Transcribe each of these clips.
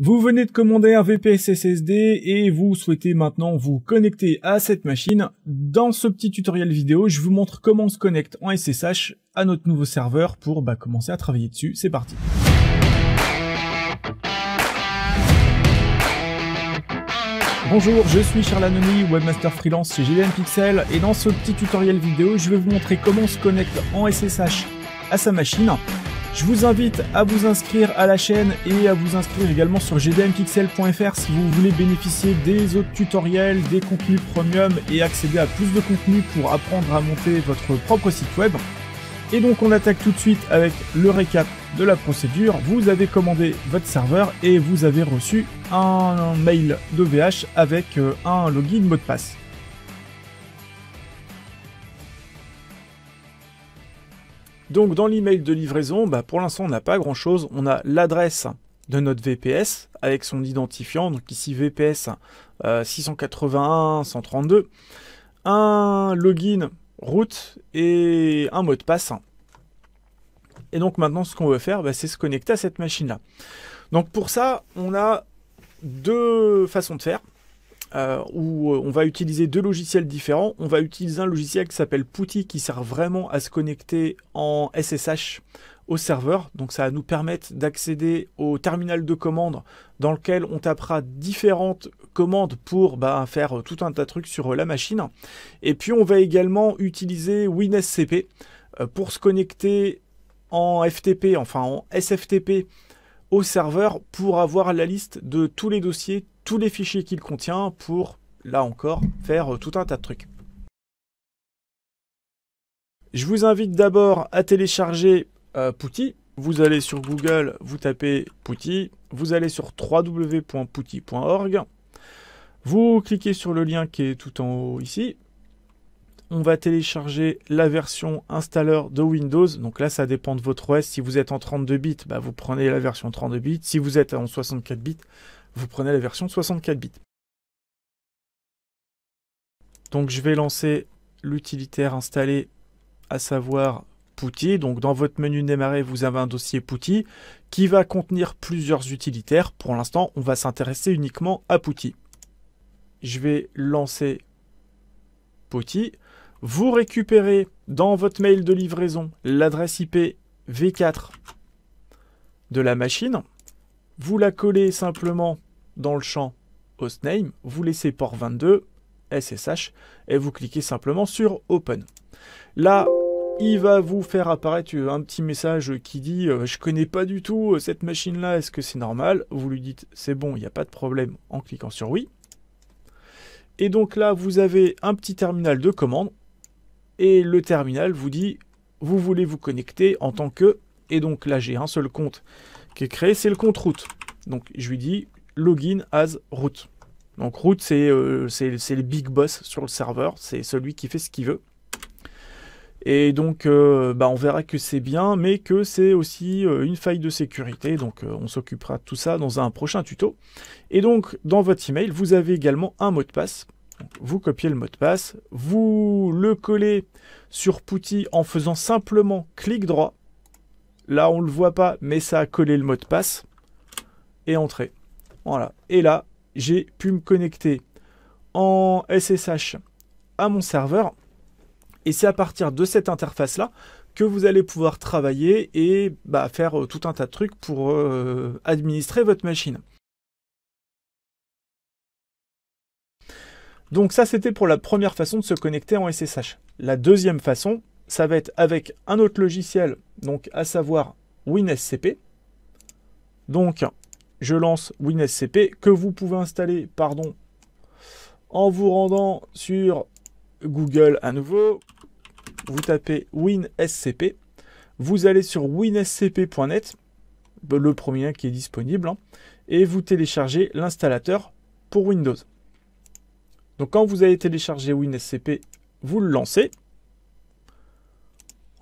Vous venez de commander un VPS SSD et vous souhaitez maintenant vous connecter à cette machine. Dans ce petit tutoriel vidéo, je vous montre comment on se connecte en SSH à notre nouveau serveur pour commencer à travailler dessus. C'est parti. Bonjour, je suis Charles Anony, webmaster freelance chez GDM Pixel et dans ce petit tutoriel vidéo, je vais vous montrer comment on se connecte en SSH à sa machine. Je vous invite à vous inscrire à la chaîne et à vous inscrire également sur gdmpixel.fr si vous voulez bénéficier des autres tutoriels, des contenus premium et accéder à plus de contenu pour apprendre à monter votre propre site web. Et donc on attaque tout de suite avec le récap de la procédure. Vous avez commandé votre serveur et vous avez reçu un mail d'OVH avec un login mot de passe. Donc dans l'email de livraison, pour l'instant on n'a pas grand chose. On a l'adresse de notre VPS avec son identifiant, donc ici VPS 681.132, un login root et un mot de passe. Et donc maintenant ce qu'on veut faire, c'est se connecter à cette machine là. Donc pour ça on a deux façons de faire. Où on va utiliser deux logiciels différents. On va utiliser un logiciel qui s'appelle Putty qui sert vraiment à se connecter en SSH au serveur. Donc ça va nous permettre d'accéder au terminal de commande dans lequel on tapera différentes commandes pour faire tout un tas de trucs sur la machine. Et puis on va également utiliser WinSCP pour se connecter en FTP, enfin en SFTP au serveur pour avoir la liste de tous les dossiers, tous les fichiers qu'il contient pour, là encore, faire tout un tas de trucs. Je vous invite d'abord à télécharger Putty. Vous allez sur Google, vous tapez Putty, vous allez sur www.putty.org, vous cliquez sur le lien qui est tout en haut ici. On va télécharger la version installeur de Windows. Donc là, ça dépend de votre OS. Si vous êtes en 32 bits, vous prenez la version 32 bits. Si vous êtes en 64 bits, vous prenez la version 64 bits. Donc je vais lancer l'utilitaire installé, à savoir Putty. Donc dans votre menu démarrer, vous avez un dossier Putty qui va contenir plusieurs utilitaires. Pour l'instant, on va s'intéresser uniquement à Putty. Je vais lancer Putty. Vous récupérez dans votre mail de livraison l'adresse IP V4 de la machine. Vous la collez simplement dans le champ hostname. Vous laissez port 22 SSH et vous cliquez simplement sur Open. Là, il va vous faire apparaître un petit message qui dit je connais pas du tout cette machine-là, est-ce que c'est normal? Vous lui dites c'est bon, il n'y a pas de problème en cliquant sur oui. Et donc là, vous avez un petit terminal de commande. Et le terminal vous dit, vous voulez vous connecter en tant que... Et donc là, j'ai un seul compte qui est créé, c'est le compte root. Donc je lui dis, login as root. Donc root, c'est le big boss sur le serveur. C'est celui qui fait ce qu'il veut. Et donc, on verra que c'est bien, mais que c'est aussi une faille de sécurité. Donc on s'occupera de tout ça dans un prochain tuto. Et donc, dans votre email, vous avez également un mot de passe. Vous copiez le mot de passe, vous le collez sur Putty en faisant simplement clic droit. Là, on ne le voit pas, mais ça a collé le mot de passe. Et entrée. Voilà. Et là, j'ai pu me connecter en SSH à mon serveur. Et c'est à partir de cette interface-là que vous allez pouvoir travailler et faire tout un tas de trucs pour administrer votre machine. Donc ça, c'était pour la première façon de se connecter en SSH. La deuxième façon, ça va être avec un autre logiciel, donc à savoir WinSCP. Donc, je lance WinSCP, que vous pouvez installer, en vous rendant sur Google à nouveau. Vous tapez WinSCP. Vous allez sur winscp.net, le premier qui est disponible, et vous téléchargez l'installateur pour Windows. Donc quand vous avez téléchargé WinSCP, vous le lancez.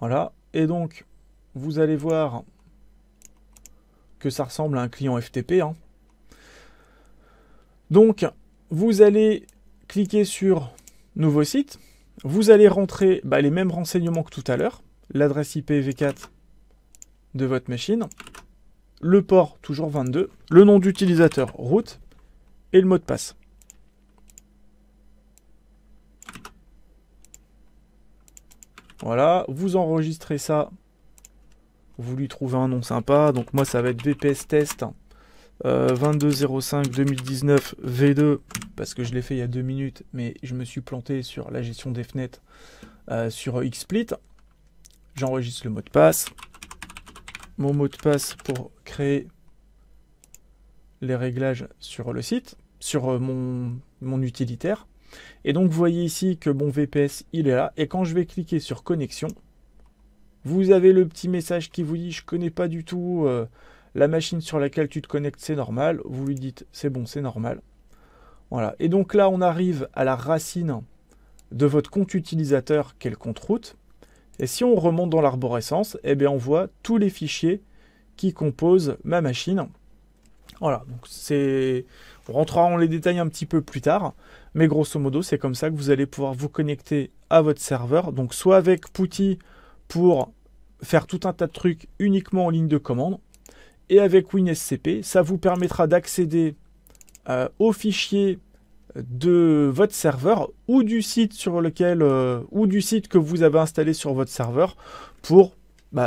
Voilà. Et donc, vous allez voir que ça ressemble à un client FTP. Donc, vous allez cliquer sur Nouveau site. Vous allez rentrer les mêmes renseignements que tout à l'heure. L'adresse IP V4 de votre machine. le port toujours 22, le nom d'utilisateur root et le mot de passe. Voilà, vous enregistrez ça, vous lui trouvez un nom sympa, donc moi ça va être VPS Test 22.05 2019 V2, parce que je l'ai fait il y a 2 minutes, mais je me suis planté sur la gestion des fenêtres sur XSplit. J'enregistre le mot de passe, mon mot de passe pour créer les réglages sur le site, sur mon utilitaire. Et donc vous voyez ici que mon VPS il est là, et quand je vais cliquer sur connexion, vous avez le petit message qui vous dit je connais pas du tout la machine sur laquelle tu te connectes, c'est normal. Vous lui dites c'est bon, c'est normal. Voilà. Et donc là on arrive à la racine de votre compte utilisateur qui est le compte root. Et si on remonte dans l'arborescence, eh bien on voit tous les fichiers qui composent ma machine. Voilà, donc on rentrera en les détails un petit peu plus tard, mais grosso modo, c'est comme ça que vous allez pouvoir vous connecter à votre serveur. Donc soit avec PuTTY pour faire tout un tas de trucs uniquement en ligne de commande, et avec WinSCP, ça vous permettra d'accéder aux fichiers de votre serveur ou du site sur lequel ou du site que vous avez installé sur votre serveur pour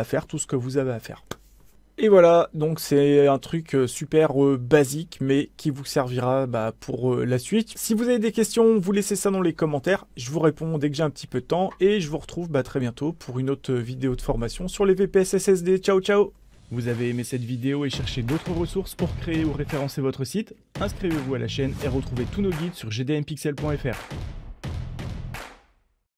faire tout ce que vous avez à faire. Et voilà, donc c'est un truc super basique, mais qui vous servira pour la suite. Si vous avez des questions, vous laissez ça dans les commentaires. Je vous réponds dès que j'ai un petit peu de temps. Et je vous retrouve très bientôt pour une autre vidéo de formation sur les VPS SSD. Ciao, ciao! Vous avez aimé cette vidéo et cherchez d'autres ressources pour créer ou référencer votre site? Inscrivez-vous à la chaîne et retrouvez tous nos guides sur gdmpixel.fr.